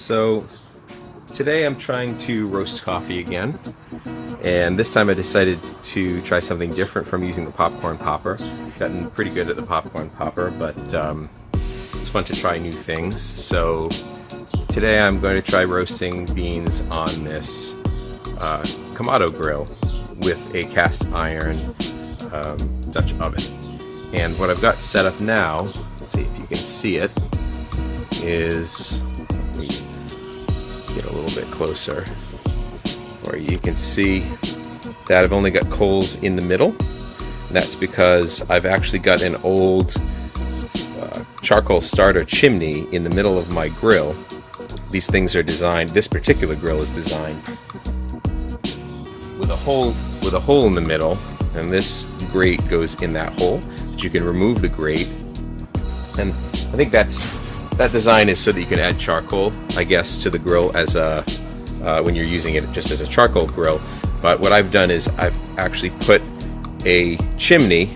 So today I'm trying to roast coffee again, and this time I decided to try something different from using the popcorn popper. Gotten pretty good at the popcorn popper, but it's fun to try new things. So today I'm going to try roasting beans on this Kamado grill with a cast iron Dutch oven. And what I've got set up now, let's see if you can see it, is, let me get a little bit closer, where you can see that I've only got coals in the middle. That's because I've actually got an old charcoal starter chimney in the middle of my grill. These things are designed, this particular grill is designed with a hole in the middle, and this grate goes in that hole. But you can remove the grate, and I think that design is so that you can add charcoal, I guess, to the grill as a when you're using it just as a charcoal grill. But what I've done is I've actually put a chimney,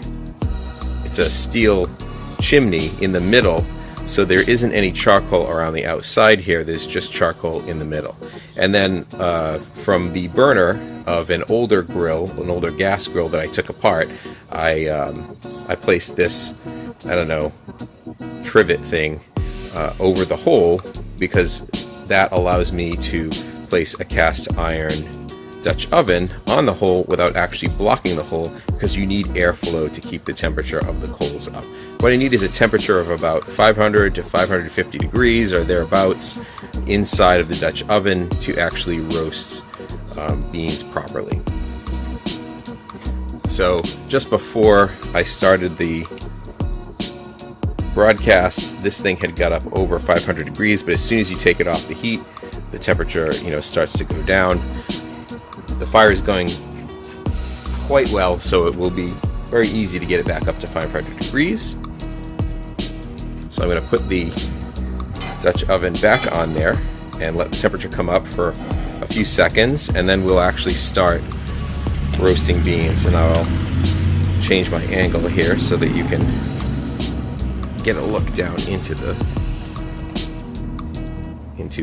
it's a steel chimney in the middle, so there isn't any charcoal around the outside here, there's just charcoal in the middle. And then from the burner of an older grill, an older gas grill that I took apart, I placed this, I don't know, trivet thing over the hole, because that allows me to place a cast iron Dutch oven on the hole without actually blocking the hole, because you need airflow to keep the temperature of the coals up. What I need is a temperature of about 500 to 550 degrees or thereabouts inside of the Dutch oven to actually roast beans properly. So just before I started the broadcast, this thing had got up over 500 degrees, but as soon as you take it off the heat, the temperature, starts to go down. The fire is going quite well, so it will be very easy to get it back up to 500 degrees. So I'm going to put the Dutch oven back on there and let the temperature come up for a few seconds, and then we'll actually start roasting beans. And I'll change my angle here so that you can get a look down into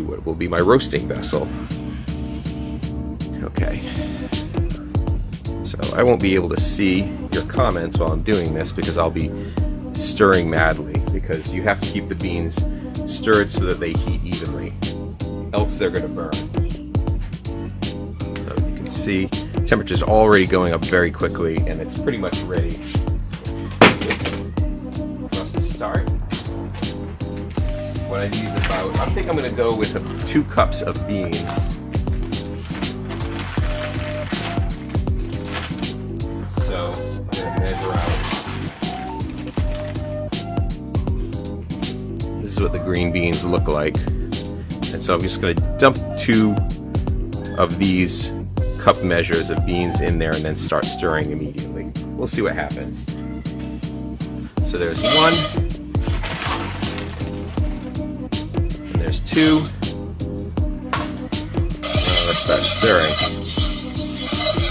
what will be my roasting vessel. Okay, so I won't be able to see your comments while I'm doing this because I'll be stirring madly, because you have to keep the beans stirred so that they heat evenly, else they're going to burn. So you can see temperature's already going up very quickly, and it's pretty much ready for us to start. What I need is about, I think I'm going to go with 2 cups of beans. So I'm going to measure out. This is what the green beans look like. And so I'm just going to dump 2 of these cup measures of beans in there and then start stirring immediately. We'll see what happens. So there's 1. And there's 2. Let's start stirring.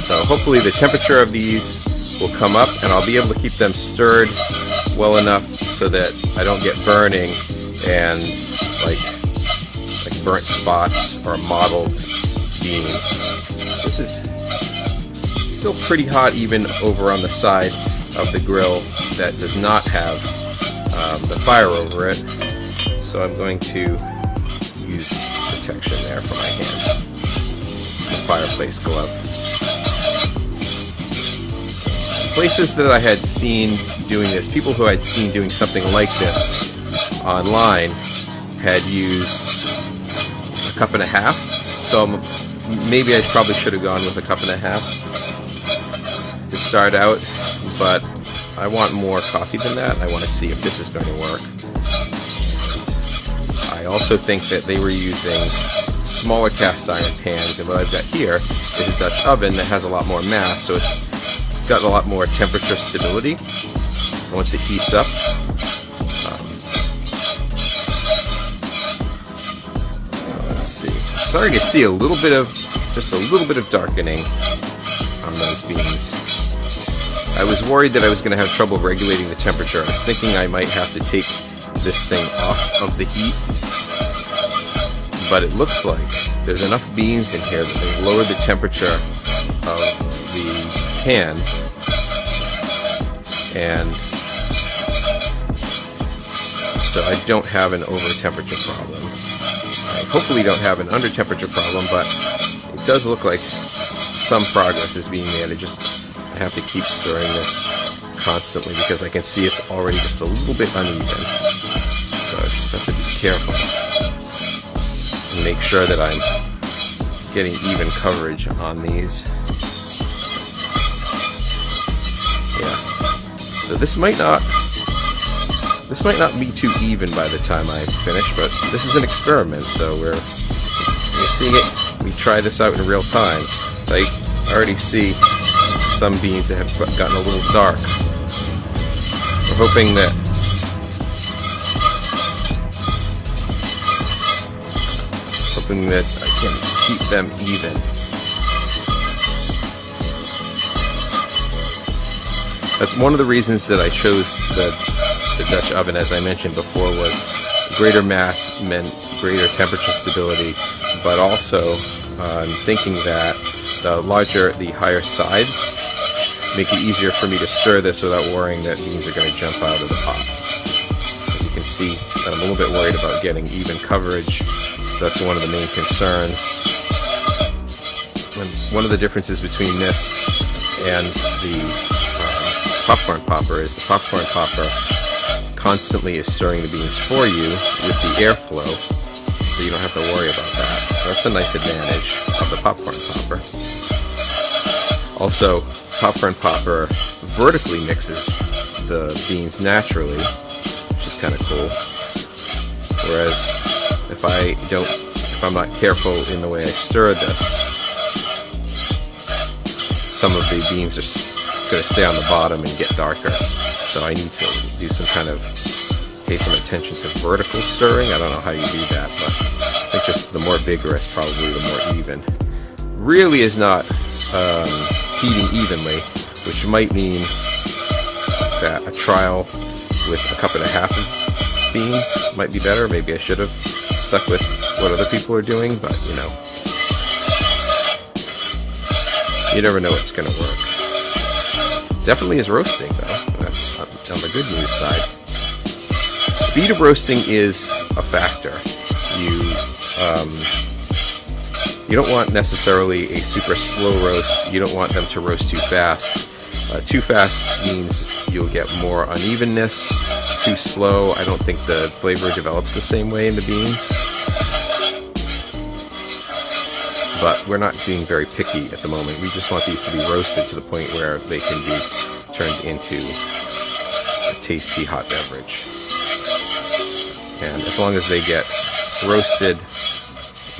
So hopefully the temperature of these will come up, and I'll be able to keep them stirred well enough so that I don't get burning and like burnt spots or mottled beans. This is still pretty hot even over on the side of the grill that does not have the fire over it. So I'm going to use protection there for my hands. The fireplace glove. Places that I had seen doing this, people who I'd seen doing something like this online, had used a cup and a half. So maybe I probably should have gone with a cup and a half to start out, but I want more coffee than that. I want to see if this is going to work. I also think that they were using smaller cast iron pans, and what I've got here is a Dutch oven that has a lot more mass, so it's got a lot more temperature stability once it heats up. Let's see. Starting to see just a little bit of darkening on those beans. I was worried that I was going to have trouble regulating the temperature. I was thinking I might have to take this thing off of the heat but it looks like there's enough beans in here that they've lowered the temperature of the pan, and so I don't have an over temperature problem. I hopefully don't have an under temperature problem, but it does look like some progress is being made. I have to keep stirring this constantly because I can see it's already just a little bit uneven. So I just have to be careful and make sure that I'm getting even coverage on these. Yeah. So this might not be too even by the time I finish, but this is an experiment, so we're seeing it. We try this out in real time. I already see some beans that have gotten a little dark. We're hoping that I can keep them even. That's one of the reasons that I chose the Dutch oven, as I mentioned before, was greater mass meant greater temperature stability, but also I'm thinking that the higher sides make it easier for me to stir this without worrying that beans are going to jump out of the pot. As you can see, I'm a little bit worried about getting even coverage. That's one of the main concerns. And one of the differences between this and the popcorn popper is the popcorn popper constantly is stirring the beans for you with the airflow, so you don't have to worry about that. That's a nice advantage of the popcorn popper. Also, popcorn popper vertically mixes the beans naturally, which is kind of cool. Whereas if I'm not careful in the way I stir this, some of the beans are going to stay on the bottom and get darker. So I need to do pay some attention to vertical stirring. I don't know how you do that, but I think just the more vigorous, probably the more even. Really is not heating evenly, which might mean that a trial with a cup and a half of beans might be better. Maybe I should have stuck with what other people are doing, but you never know what's going to work. Definitely is roasting, though. That's on the good news side. Speed of roasting is a factor. You don't want necessarily a super slow roast. You don't want them to roast too fast. Too fast means you'll get more unevenness. Too slow, I don't think the flavor develops the same way in the beans. But we're not being very picky at the moment. We just want these to be roasted to the point where they can be turned into a tasty hot beverage. And as long as they get roasted,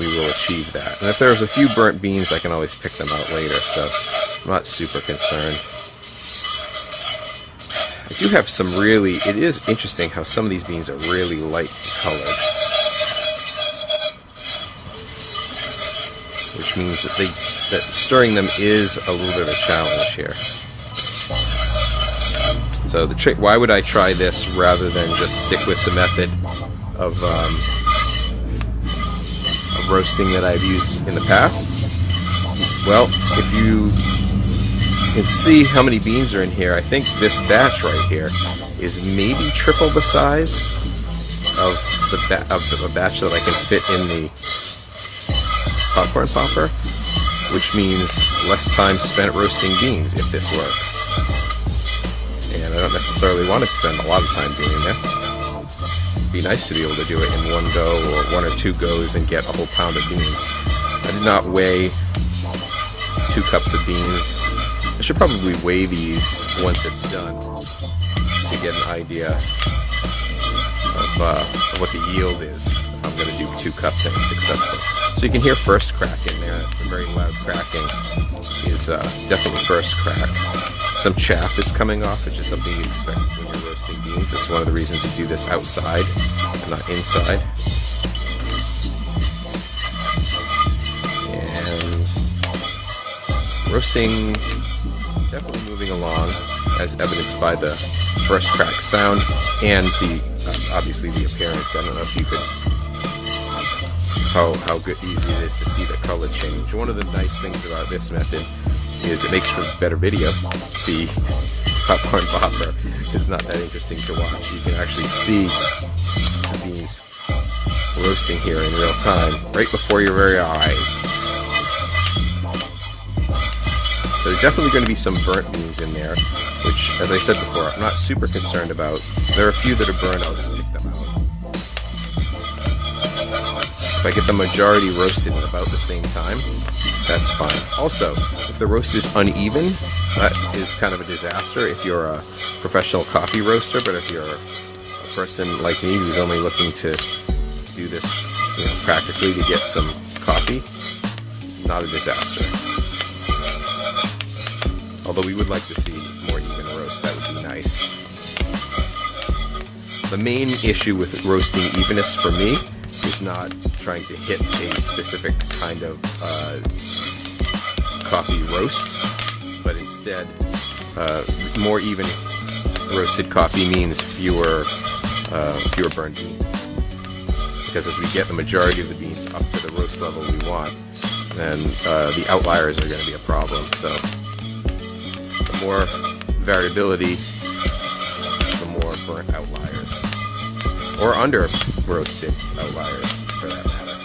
we will achieve that. And if there's a few burnt beans, I can always pick them out later, so I'm not super concerned. I do have some it is interesting how some of these beans are really light colored, which means that stirring them is a little bit of a challenge here. So the trick, why would I try this rather than just stick with the method of roasting that I've used in the past? Well, if you can see how many beans are in here, I think this batch right here is maybe triple the size of the batch that I can fit in the popcorn popper, which means less time spent roasting beans if this works. And I don't necessarily want to spend a lot of time doing this. It'd be nice to be able to do it in one go or one or two goes and get a whole pound of beans. I did not weigh 2 cups of beans. I should probably weigh these once it's done to get an idea of what the yield is if I'm going to do 2 cups and it's successful. So you can hear first crack in there. The very loud cracking is definitely first crack. Some chaff is coming off, which is something you expect when you're roasting beans. It's one of the reasons you do this outside and not inside. And roasting definitely moving along, as evidenced by the first crack sound and the obviously the appearance. I don't know if you could how good easy it is to see the color change. One of the nice things about this method is it makes for better video. The popcorn popper is not that interesting to watch. You can actually see the beans roasting here in real time, right before your very eyes. So there's definitely going to be some burnt beans in there, which, as I said before, I'm not super concerned about. There are a few that are burnt, I'll just pick them out. If I get the majority roasted at about the same time, that's fine. Also, if the roast is uneven, that is kind of a disaster if you're a professional coffee roaster, but if you're a person like me who's only looking to do this, practically to get some coffee, not a disaster. Although we would like to see more even roast, that would be nice. The main issue with roasting evenness for me is not trying to hit a specific kind of coffee roast, but instead more even roasted coffee means fewer burnt beans. Because as we get the majority of the beans up to the roast level we want, then the outliers are going to be a problem. So the more variability, the more burnt outliers, or under roasted outliers for that matter.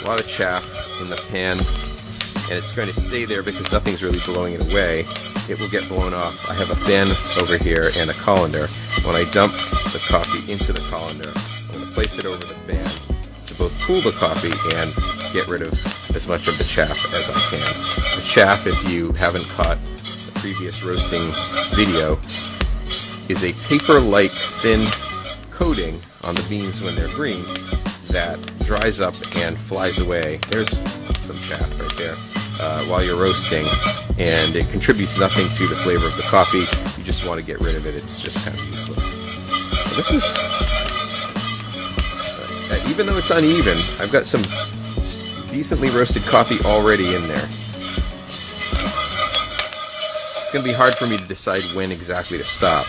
A lot of chaff in the pan, and it's going to stay there because nothing's really blowing it away. It will get blown off. I have a fan over here and a colander. When I dump the coffee into the colander, I'm going to place it over the fan to both cool the coffee and get rid of as much of the chaff as I can. The chaff, if you haven't caught the previous roasting video, is a paper-like thin coating on the beans when they're green that dries up and flies away. There's some chaff right there while you're roasting, and it contributes nothing to the flavor of the coffee. You just want to get rid of it. It's just kind of useless. So this is, even though it's uneven, I've got some decently roasted coffee already in there. It's going to be hard for me to decide when exactly to stop,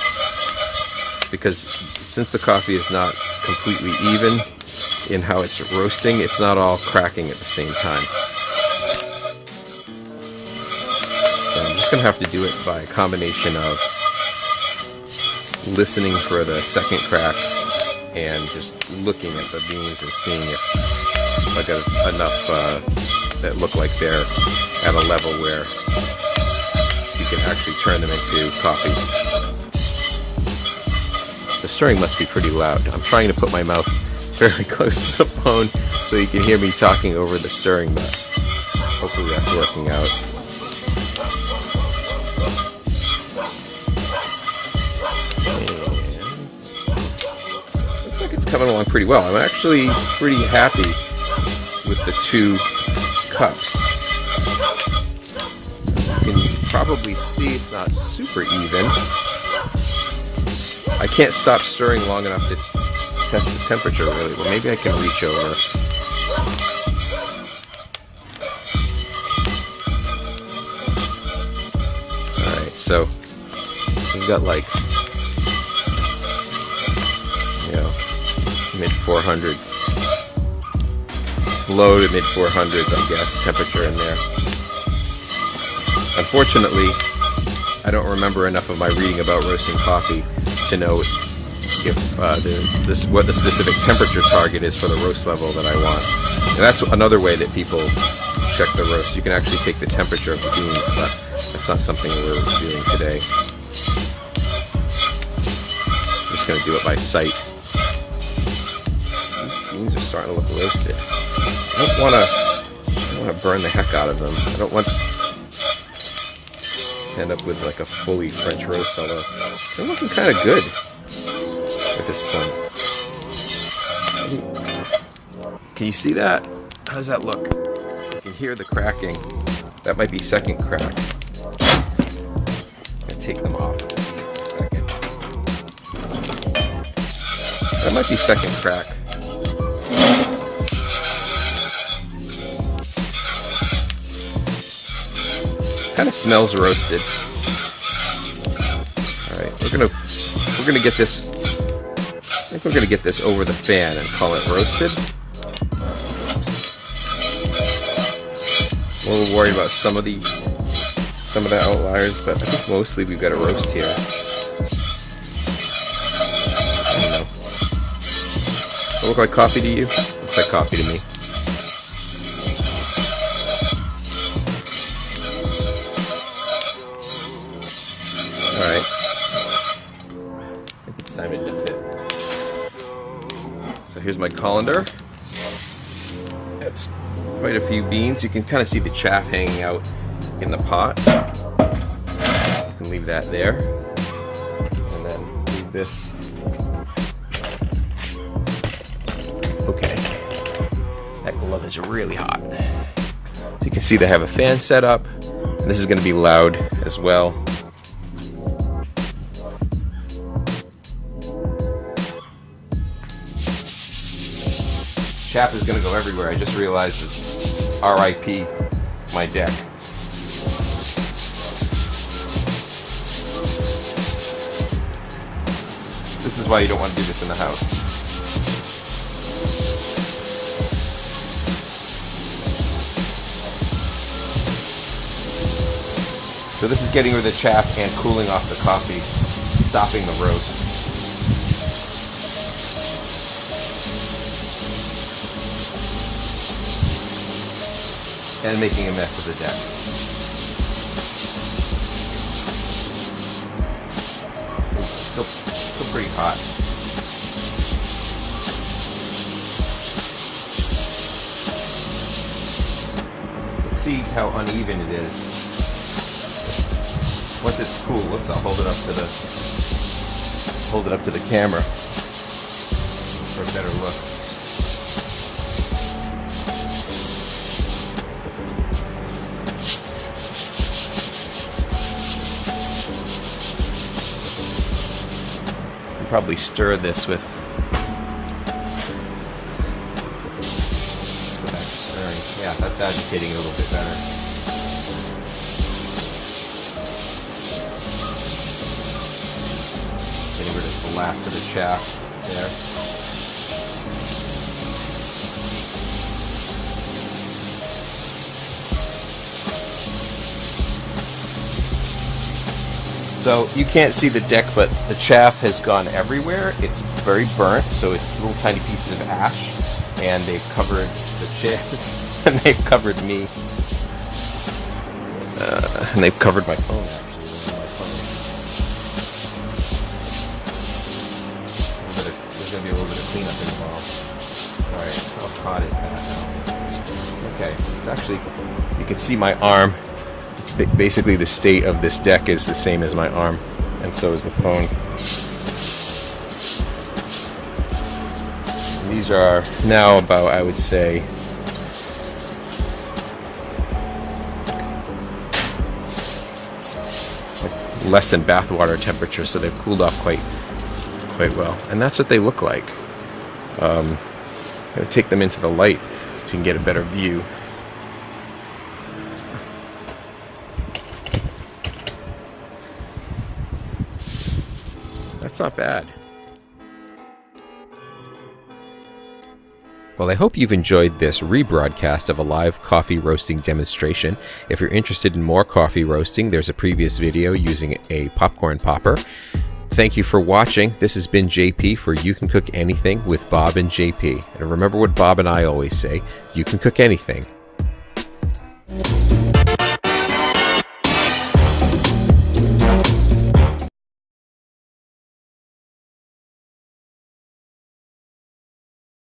because since the coffee is not completely even in how it's roasting, it's not all cracking at the same time. So I'm just going to have to do it by a combination of listening for the second crack and just looking at the beans and seeing if I got enough that look like they're at a level where you can actually turn them into coffee. The stirring must be pretty loud. I'm trying to put my mouth fairly close to the phone so you can hear me talking over the stirring, but hopefully that's working out. And looks like it's coming along pretty well. I'm actually pretty happy with the 2 cups. You can probably see it's not super even. I can't stop stirring long enough to test the temperature really. Well, maybe I can reach over. Alright, so we've got like, mid 400s. Low to mid 400s, I guess, temperature in there. Unfortunately, I don't remember enough of my reading about roasting coffee to know if what the specific temperature target is for the roast level that I want. And that's another way that people check the roast. You can actually take the temperature of the beans, but that's not something we're doing today. I'm just going to do it by sight. These beans are starting to look roasted. I don't want to burn the heck out of them. I don't want to end up with like a fully French roast, although they're looking kind of good at this point. Can you see that? How does that look? You can hear the cracking. That might be second crack. I'm gonna take them off in a second. That might be second crack. Kind of smells roasted. All right, we're gonna get this think we're going to get this over the fan and call it roasted. A little worried about some of the outliers, but I think mostly we've got a roast here. I don't know. Does it look like coffee to you? Looks like coffee to me. Alright. I think it's time to dip it. So here's my colander. That's quite a few beans. You can kind of see the chaff hanging out in the pot. You can leave that there. And then leave this. Okay. That glove is really hot. So you can see they have a fan set up. And this is going to be loud as well. Chaff is going to go everywhere. I just realized it's RIP my deck. This is why you don't want to do this in the house. So this is getting rid of the chaff and cooling off the coffee, stopping the roast. And making a mess of the deck. Still pretty hot. Let's see how uneven it is. Once it's cool, I'll hold it up to the camera for a better look. Probably stir this with stirring. Yeah, that's agitating a little bit better. Getting rid of the last of the chaff there. So you can't see the deck, but the chaff has gone everywhere. It's very burnt, so it's little tiny pieces of ash, and they've covered the chairs, and they've covered me, and they've covered my phone. Actually, there's going to be a little bit of cleanup involved. All right, how hot is that now? Okay, it's actually, you can see my arm. Basically the state of this deck is the same as my arm, and so is the phone. And these are now about, I would say, like less than bathwater temperature, so they've cooled off quite well. And that's what they look like. I'm going to take them into the light so you can get a better view. That's not bad. Well, I hope you've enjoyed this rebroadcast of a live coffee roasting demonstration. If you're interested in more coffee roasting, there's a previous video using a popcorn popper. Thank you for watching. This has been JP for You Can Cook Anything with Bob and JP. And remember what Bob and I always say, you can cook anything.